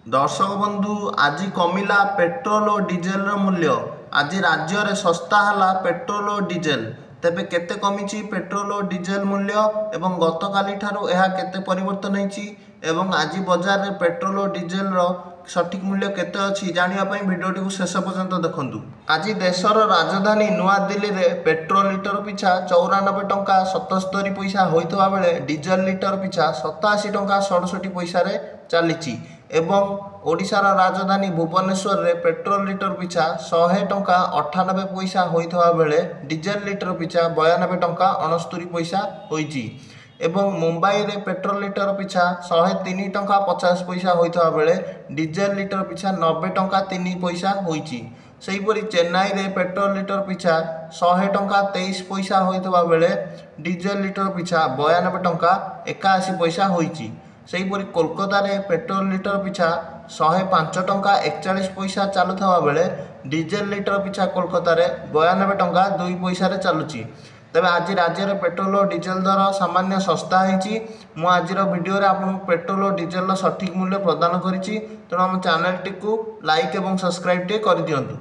दर्शक बंधु आज कमिला पेट्रोल और डीजेल मूल्य। आज राज्य में सस्ता है पेट्रोल और डीजेल। तेबे केते कमिछि पेट्रोल और डीजेल मूल्य एवं गतकाली ठारू यह केते परिवर्तन होइछि एवं आज बजार में पेट्रोल और डीजेल रो सठिक मूल्य केते अछि जानिया पई वीडियोटी को शेष पर्यंत देखंतु। आज देशर राजधानी नुआ दिल्ली में पेट्रोल लिटर पिछा 94 टंका 77 पैसा होइतबा बेले डीजेल लिटर पिछा 87 टंका 67 पैसा रे चलीछि एवं ओडिशार राजधानी भुवनेश्वर रे पेट्रोल लिटर पिछा 100 टंका 98 पैसा होइतबा बेले डीजेल लिटर पिछा 92 टंका 69 पैसा होइछि एवं मुंबई रे पेट्रोल लिटर पिछा 103 टंका 50 पैसा होइतबा बेले डीजेल लिटर पिछा 90 टंका 3 पैसा होइछि। सेहीपरि चेन्नई रे पेट्रोल लिटर पिछा 100 टंका 23 पैसा होइतबा बेले डीजेल लिटर पिछा 92 टंका 81 पैसा होइछि। सेहीपरि कोलकाता रे पेट्रोल लिटर पिछा 105 टंका 41 पैसा चलुवा बेले डीजेल लिटर पिछा कोलकाता रे 92 टंका 2 पैसा रे चलुची। तेज आज राज्य में पेट्रोल और डीजेल दर सामान्य सस्ता होती। मु आज वीडियो रे आपको पेट्रोल और डीजेल सठिक मूल्य प्रदान करी। तेणु आम चैनल टी लाइक और सब्सक्राइब कर दियंतु।